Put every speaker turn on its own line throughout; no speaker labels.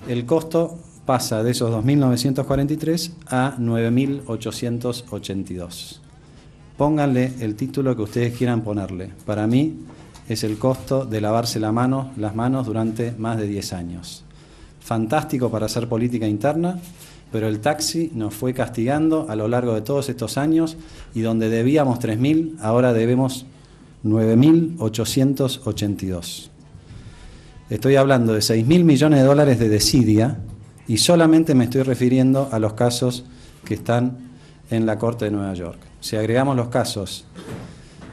el costo pasa de esos 2.943 a 9.882. Pónganle el título que ustedes quieran ponerle. Para mí es el costo de lavarse las manos durante más de 10 años. Fantástico para hacer política interna, pero el taxi nos fue castigando a lo largo de todos estos años y donde debíamos 3.000, ahora debemos 9.882. Estoy hablando de 6.000 millones de dólares de desidia y solamente me estoy refiriendo a los casos que están en la Corte de Nueva York. Si agregamos los casos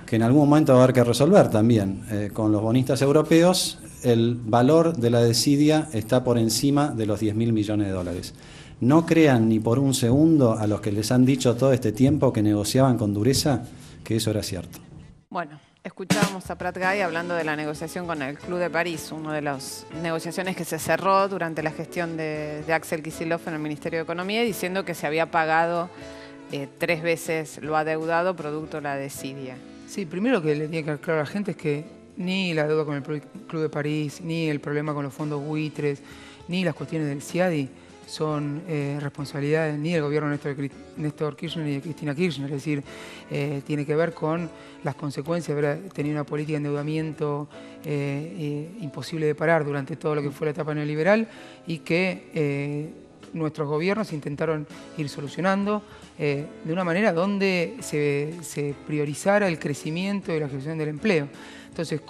que en algún momento va a haber que resolver también con los bonistas europeos, el valor de la desidia está por encima de los 10.000 millones de dólares. No crean ni por un segundo a los que les han dicho todo este tiempo que negociaban con dureza que eso era cierto.
Bueno, escuchábamos a Prat Gai hablando de la negociación con el Club de París, una de las negociaciones que se cerró durante la gestión de Axel Kicillof en el Ministerio de Economía, diciendo que se había pagado 3 veces lo adeudado producto de la desidia.
Sí, primero que le tiene que aclarar a la gente es que ni la deuda con el Club de París, ni el problema con los fondos buitres, ni las cuestiones del CIADI son responsabilidad ni del gobierno de Néstor Kirchner ni de Cristina Kirchner. Es decir, tiene que ver con las consecuencias de haber tenido una política de endeudamiento imposible de parar durante todo lo que fue la etapa neoliberal y que nuestros gobiernos intentaron ir solucionando de una manera donde se priorizara el crecimiento y la gestión del empleo. Entonces,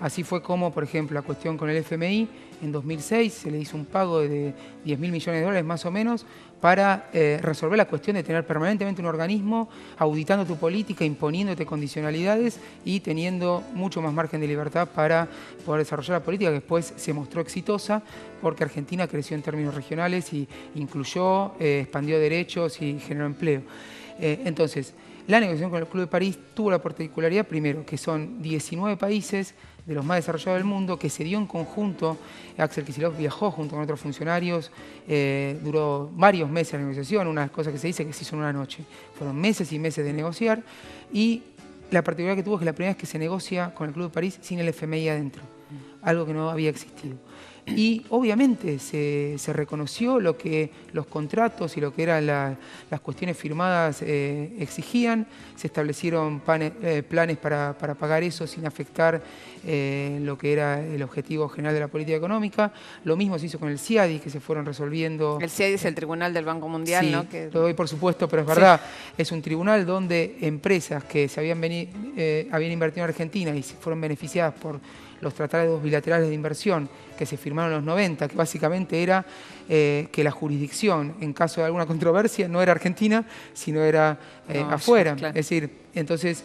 así fue como, por ejemplo, la cuestión con el FMI, en 2006 se le hizo un pago de 10.000 millones de dólares más o menos para resolver la cuestión de tener permanentemente un organismo auditando tu política, imponiéndote condicionalidades y teniendo mucho más margen de libertad para poder desarrollar la política, que después se mostró exitosa porque Argentina creció en términos regionales y incluyó, expandió derechos y generó empleo. Entonces, la negociación con el Club de París tuvo la particularidad, primero, que son 19 países de los más desarrollados del mundo, que se dio en conjunto. Axel Kicillof viajó junto con otros funcionarios, duró varios meses la negociación, una de las cosas que se dice que se hizo en una noche. Fueron meses y meses de negociar y la particularidad que tuvo es que la primera vez que se negocia con el Club de París sin el FMI adentro, algo que no había existido. Y obviamente se reconoció lo que los contratos y lo que eran las cuestiones firmadas exigían, se establecieron planes para pagar eso sin afectar lo que era el objetivo general de la política económica. Lo mismo se hizo con el CIADI, que se fueron resolviendo.
El CIADI es el Tribunal del Banco Mundial,
sí,
¿no? Que...
lo doy por supuesto, pero es verdad, sí. Es un tribunal donde empresas que habían invertido en Argentina y se fueron beneficiadas por los tratados bilaterales de inversión que se firmaron en los 90, que básicamente era que la jurisdicción, en caso de alguna controversia, no era Argentina, sino era afuera. Claro. Es decir, entonces,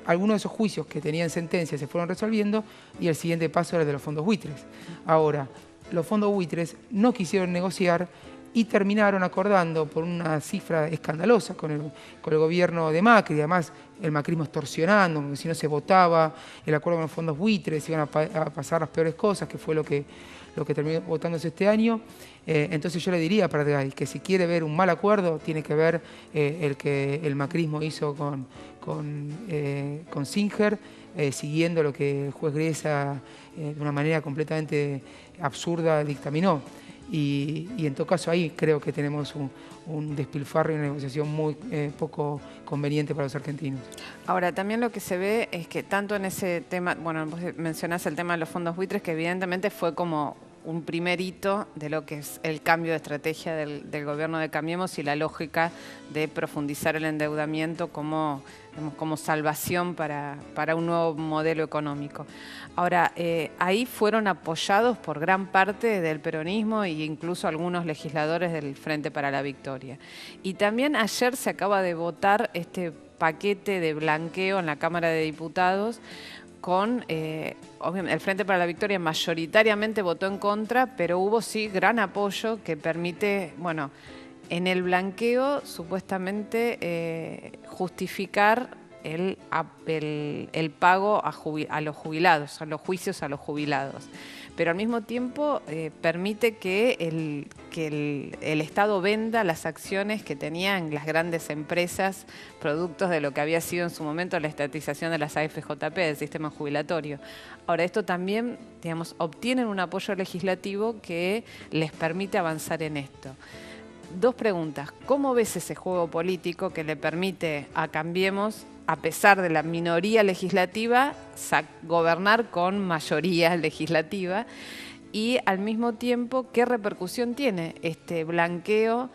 algunos de esos juicios que tenían sentencia se fueron resolviendo y el siguiente paso era el de los fondos buitres. Ahora, los fondos buitres no quisieron negociar y terminaron acordando por una cifra escandalosa con el gobierno de Macri, además el macrismo extorsionando, porque si no se votaba el acuerdo con los fondos buitres, iban a pasar las peores cosas, que fue lo que terminó votándose este año. Entonces yo le diría a Prat Gai que si quiere ver un mal acuerdo, tiene que ver el que el macrismo hizo con Singer, siguiendo lo que el juez Griesa de una manera completamente absurda dictaminó. Y en todo caso ahí creo que tenemos un despilfarro y una negociación muy poco conveniente para los argentinos.
Ahora, también lo que se ve es que tanto en ese tema, bueno, vos mencionás el tema de los fondos buitres, que evidentemente fue como un primer hito de lo que es el cambio de estrategia del gobierno de Cambiemos y la lógica de profundizar el endeudamiento como salvación para un nuevo modelo económico. Ahora, ahí fueron apoyados por gran parte del peronismo e incluso algunos legisladores del Frente para la Victoria. Y también ayer se acaba de votar este paquete de blanqueo en la Cámara de Diputados con, obviamente, el Frente para la Victoria mayoritariamente votó en contra, pero hubo sí gran apoyo que permite, bueno, en el blanqueo supuestamente justificar el pago a los jubilados, a los juicios a los jubilados. pero al mismo tiempo permite que el Estado venda las acciones que tenían las grandes empresas, productos de lo que había sido en su momento la estatización de las AFJP, del sistema jubilatorio. Ahora, esto también, digamos, obtienen un apoyo legislativo que les permite avanzar en esto. Dos preguntas. ¿Cómo ves ese juego político que le permite a Cambiemos, a pesar de la minoría legislativa, gobernar con mayoría legislativa? Y al mismo tiempo, ¿qué repercusión tiene este blanqueo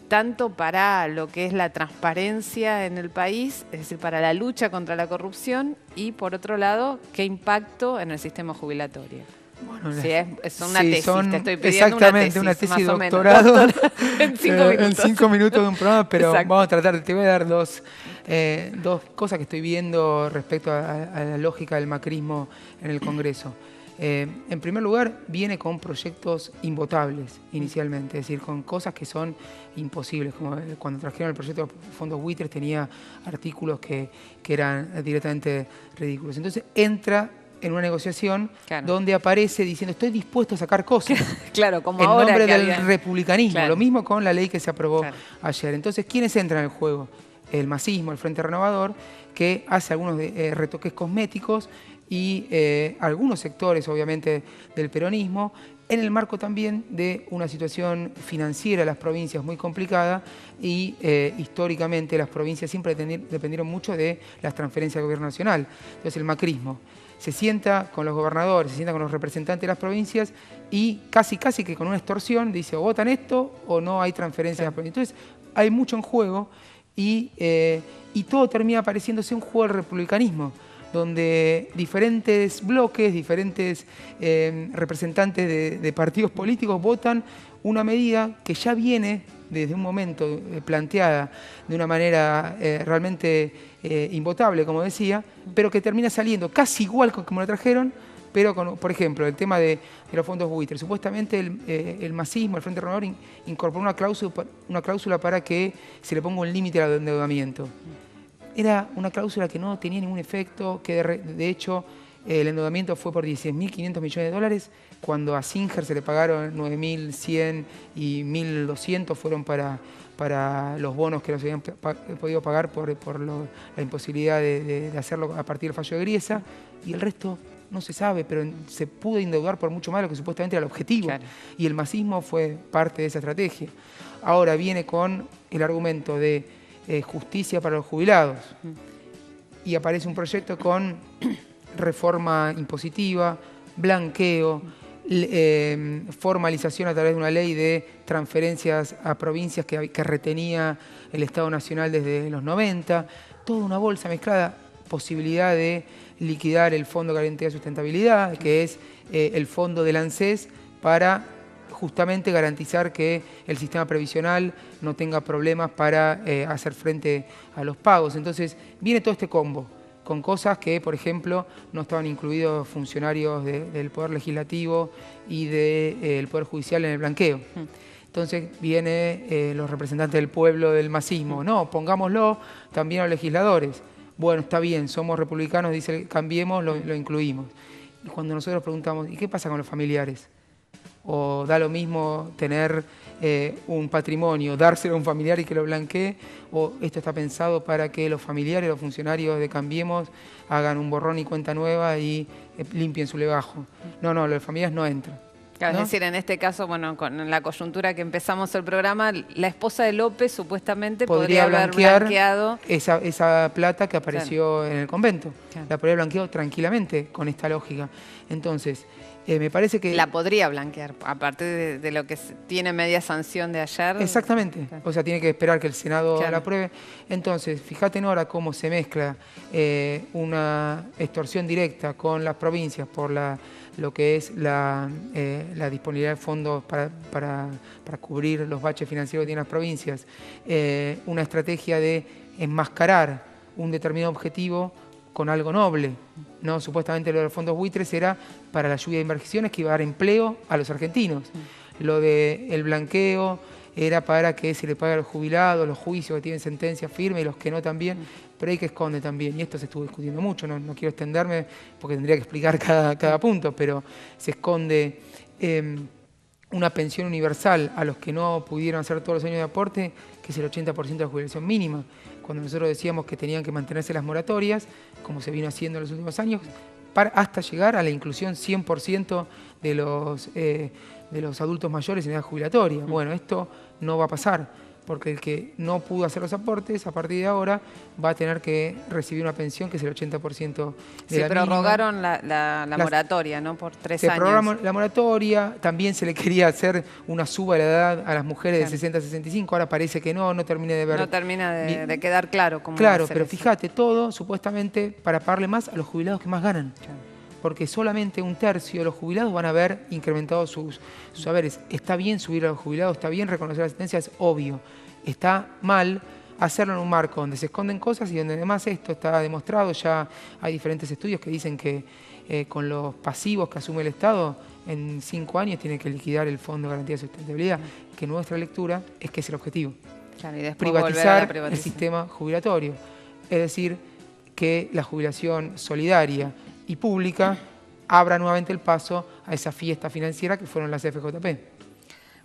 tanto para lo que es la transparencia en el país, es decir, para la lucha contra la corrupción, y por otro lado, qué impacto en el sistema jubilatorio?
Bueno,
sí, es una tesis, te estoy pidiendo
exactamente, una tesis de doctorado en 5 minutos de un programa, pero exacto. Vamos a tratar, te voy a dar dos cosas que estoy viendo respecto a la lógica del macrismo en el Congreso. En primer lugar, viene con proyectos invotables inicialmente, es decir, con cosas que son imposibles, como cuando trajeron el proyecto de fondos buitres tenía artículos que eran directamente ridículos. Entonces entra en una negociación donde aparece diciendo estoy dispuesto a sacar cosas
claro, como
en
ahora
nombre del republicanismo,
claro.
Lo mismo con la ley que se aprobó ayer. Entonces, ¿quiénes entran en el juego? El masismo, el Frente Renovador, que hace algunos retoques cosméticos y algunos sectores, obviamente, del peronismo, en el marco también de una situación financiera de las provincias muy complicada y históricamente las provincias siempre dependieron mucho de las transferencias del gobierno nacional. Entonces, el macrismo se sienta con los gobernadores, se sienta con los representantes de las provincias y casi que con una extorsión dice o votan esto o no hay transferencias. Entonces hay mucho en juego y todo termina pareciéndose un juego del republicanismo, donde diferentes bloques, diferentes representantes de partidos políticos votan una medida que ya viene desde un momento planteada de una manera realmente invotable, como decía, pero que termina saliendo casi igual como la trajeron, pero por ejemplo, el tema de los fondos buitres. Supuestamente el masismo, el Frente Renovador, incorporó una cláusula para que se le ponga un límite al endeudamiento. Era una cláusula que no tenía ningún efecto, que de hecho el endeudamiento fue por 16.500 millones de dólares, cuando a Singer se le pagaron 9.100 y 1.200 fueron para los bonos que los habían podido pagar por la imposibilidad de hacerlo a partir del fallo de Griesa, y el resto no se sabe, pero se pudo endeudar por mucho más de lo que supuestamente era el objetivo. Claro. Y el masismo fue parte de esa estrategia. Ahora viene con el argumento de justicia para los jubilados. Y aparece un proyecto con reforma impositiva, blanqueo, formalización a través de una ley de transferencias a provincias que retenía el Estado Nacional desde los 90, toda una bolsa mezclada, posibilidad de liquidar el Fondo de Garantía de Sustentabilidad, que es el fondo del ANSES, para justamente garantizar que el sistema previsional no tenga problemas para hacer frente a los pagos. Entonces viene todo este combo, con cosas que, por ejemplo, no estaban incluidos funcionarios del Poder Legislativo y del Poder Judicial en el blanqueo. Entonces viene los representantes del pueblo del masismo. No, pongámoslo también a los legisladores. Bueno, está bien, somos republicanos, dice Cambiemos, lo incluimos. Y cuando nosotros preguntamos, ¿y qué pasa con los familiares? O da lo mismo tener un patrimonio, dárselo a un familiar y que lo blanquee, o esto está pensado para que los familiares, los funcionarios de Cambiemos hagan un borrón y cuenta nueva y limpien su legajo. No, los familiares no entran.
Claro,
¿no?
Es decir, en este caso, bueno, con la coyuntura que empezamos el programa, la esposa de López supuestamente podría haber blanqueado
esa plata que apareció en el convento.
Claro.
La podría haber blanqueado tranquilamente con esta lógica. Entonces, me parece que...
La podría blanquear, aparte de lo que tiene media sanción de ayer.
Exactamente. Claro. O sea, tiene que esperar que el Senado
claro.
la apruebe. Entonces, fíjate ahora cómo se mezcla una extorsión directa con las provincias por lo que es la disponibilidad de fondos para cubrir los baches financieros que tienen las provincias, una estrategia de enmascarar un determinado objetivo con algo noble, ¿no? Supuestamente lo de los fondos buitres era para la lluvia de inversiones que iba a dar empleo a los argentinos. Lo del blanqueo era para que se le pague a los jubilados, los juicios que tienen sentencia firme y los que no también, pero hay que esconde también, y esto se estuvo discutiendo mucho, no quiero extenderme porque tendría que explicar cada punto, pero se esconde una pensión universal a los que no pudieron hacer todos los años de aporte, que es el 80% de la jubilación mínima. Cuando nosotros decíamos que tenían que mantenerse las moratorias, como se vino haciendo en los últimos años, hasta llegar a la inclusión 100% de los adultos mayores en edad jubilatoria. Bueno, esto no va a pasar, porque el que no pudo hacer los aportes, a partir de ahora, va a tener que recibir una pensión que es el 80% de la
pero
mínima.
prorrogaron la moratoria, ¿no? Por 3 años.
Se prorrogó la moratoria, también se le quería hacer una suba de la edad a las mujeres de 60 a 65, ahora parece que no termina de ver.
No termina de quedar claro cómo
Claro,
va a ser
pero
eso.
fíjate, todo supuestamente para pagarle más a los jubilados que más ganan.
Claro.
Porque solamente un tercio de los jubilados van a haber incrementado sus haberes. Está bien subir a los jubilados, está bien reconocer la sentencia, es obvio. Está mal hacerlo en un marco donde se esconden cosas y donde además esto está demostrado. Ya hay diferentes estudios que dicen que con los pasivos que asume el Estado, en 5 años tiene que liquidar el Fondo de Garantía de Sustentabilidad, que nuestra lectura es que es el objetivo.
Claro, y después volver a la
Privatizar el sistema jubilatorio. Es decir, que la jubilación solidaria y pública abra nuevamente el paso a esa fiesta financiera que fueron las FJP.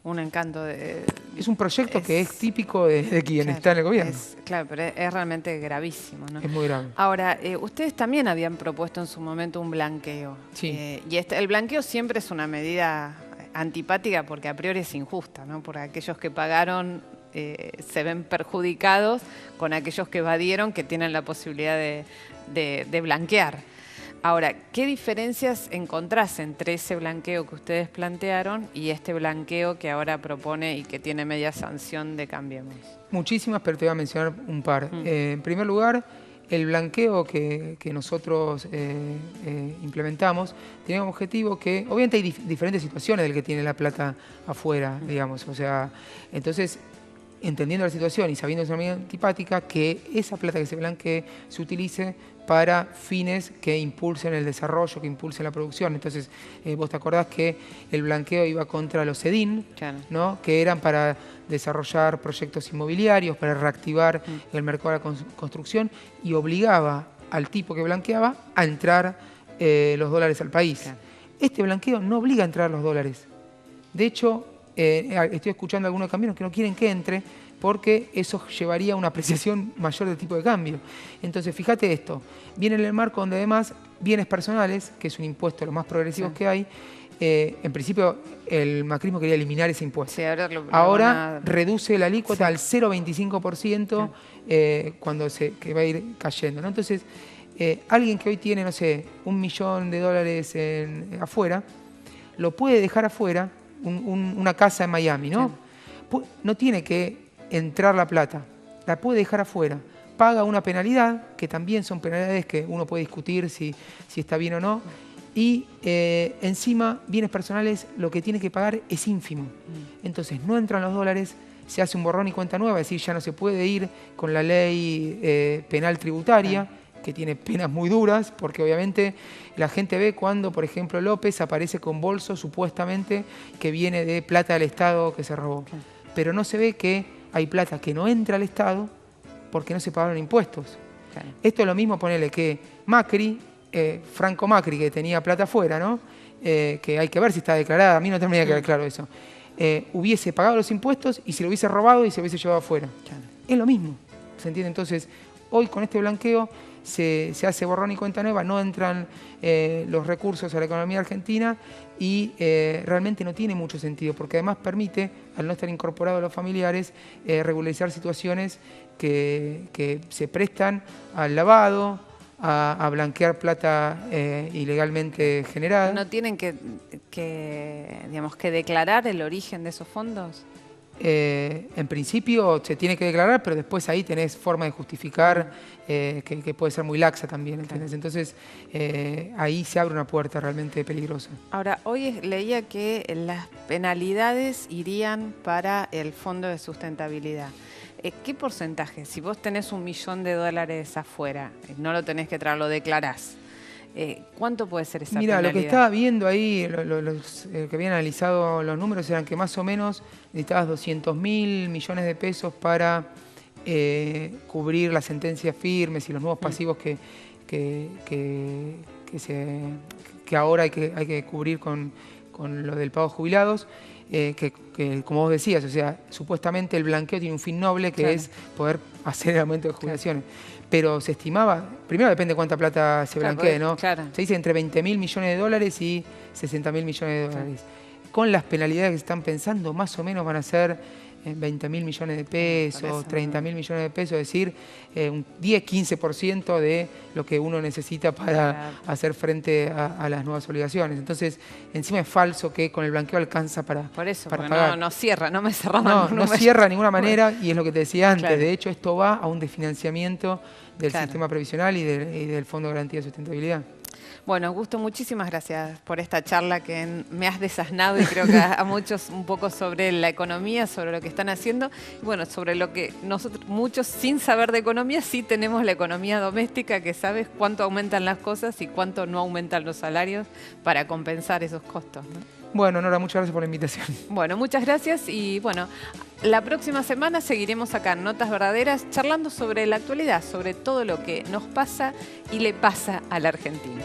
Un encanto de...
Es un proyecto que es típico de quien está en el gobierno.
Claro, pero es realmente gravísimo, ¿no?
Es muy grave.
Ahora, ustedes también habían propuesto en su momento un blanqueo.
Sí.
Y el blanqueo siempre es una medida antipática porque a priori es injusta, ¿no? Porque aquellos que pagaron se ven perjudicados con aquellos que evadieron, que tienen la posibilidad de blanquear. Ahora, ¿qué diferencias encontrás entre ese blanqueo que ustedes plantearon y este blanqueo que ahora propone y que tiene media sanción de Cambiemos?
Muchísimas, pero te voy a mencionar un par. En primer lugar, el blanqueo que nosotros implementamos tiene como objetivo que, obviamente hay diferentes situaciones del que tiene la plata afuera, digamos, o sea, entonces, entendiendo la situación y sabiendo que es una medida antipática, que esa plata que se blanquee se utilice para fines que impulsen el desarrollo, que impulsen la producción. Entonces, vos te acordás que el blanqueo iba contra los EDIN,
claro,
¿no? Que eran para desarrollar proyectos inmobiliarios, para reactivar el mercado de la construcción, y obligaba al tipo que blanqueaba a entrar los dólares al país. Claro. Este blanqueo no obliga a entrar los dólares. De hecho, estoy escuchando a algunos camioneros que no quieren que entre porque eso llevaría a una apreciación mayor del tipo de cambio. Entonces, fíjate esto, viene en el marco donde además bienes personales, que es un impuesto lo más progresivo que hay, en principio el macrismo quería eliminar ese impuesto. Sí, ahora reduce la alícuota al 0,25% cuando que va a ir cayendo, ¿no? Entonces, alguien que hoy tiene, no sé, $1 millón afuera, lo puede dejar afuera, una casa en Miami, ¿no? Sí. No tiene que entrar la plata, la puede dejar afuera, paga una penalidad, que también son penalidades que uno puede discutir si está bien o no, y encima, bienes personales, lo que tiene que pagar es ínfimo. Entonces, no entran los dólares, se hace un borrón y cuenta nueva, es decir, ya no se puede ir con la ley penal tributaria, que tiene penas muy duras, porque obviamente la gente ve cuando, por ejemplo, López aparece con bolso supuestamente que viene de plata del Estado que se robó. Pero no se ve que hay plata que no entra al Estado porque no se pagaron impuestos. Claro. Esto es lo mismo, ponele que Macri, Franco Macri, que tenía plata afuera, ¿no? Que hay que ver si está declarada, a mí no tendría que quedar claro eso. Hubiese pagado los impuestos y se lo hubiese robado y se lo hubiese llevado afuera. Claro. Es lo mismo, ¿se entiende? Entonces, hoy con este blanqueo se hace borrón y cuenta nueva, no entran los recursos a la economía argentina y realmente no tiene mucho sentido, porque además permite, al no estar incorporados los familiares, regularizar situaciones que se prestan al lavado, a blanquear plata ilegalmente generada.
¿No tienen que declarar el origen de esos fondos?
En principio se tiene que declarar, pero después ahí tenés forma de justificar que puede ser muy laxa también, ¿entendés? Entonces ahí se abre una puerta realmente peligrosa.
Ahora, hoy leía que las penalidades irían para el Fondo de Sustentabilidad. ¿Qué porcentaje? Si vos tenés $1 millón afuera, no lo tenés que traer, lo declarás. ¿Cuánto puede ser esa
Mira,
penalidad?
lo que estaba viendo ahí, los que habían analizado los números eran que más o menos necesitabas 200.000 millones de pesos para cubrir las sentencias firmes y los nuevos pasivos que ahora hay que cubrir con lo del pago de jubilados. Que como vos decías, o sea, supuestamente el blanqueo tiene un fin noble que es poder hacer el aumento de jubilaciones. Pero se estimaba, primero depende de cuánta plata se blanquee, ¿no?
Claro.
Se dice entre 20.000 millones de dólares y 60.000 millones de dólares. Con las penalidades que se están pensando, más o menos van a ser 20.000 millones de pesos, 30.000 millones de pesos, es decir, un 10-15% de lo que uno necesita para hacer frente a las nuevas obligaciones. Entonces, encima es falso que con el blanqueo alcanza para
Por eso,
para
porque
pagar.
no cierra, no me cerraba.
No cierra de ninguna manera y es lo que te decía antes.
Claro.
De hecho, esto va a un desfinanciamiento del sistema previsional y del Fondo de Garantía de Sustentabilidad.
Bueno, Augusto, muchísimas gracias por esta charla que me has desasnado y creo que a muchos un poco sobre la economía, sobre lo que están haciendo. Y bueno, sobre lo que nosotros, muchos sin saber de economía, sí tenemos la economía doméstica, que sabes cuánto aumentan las cosas y cuánto no aumentan los salarios para compensar esos costos, ¿no?
Bueno, Nora, muchas gracias por la invitación.
Bueno, muchas gracias y bueno, la próxima semana seguiremos acá en Notas Verdaderas charlando sobre la actualidad, sobre todo lo que nos pasa y le pasa a la Argentina.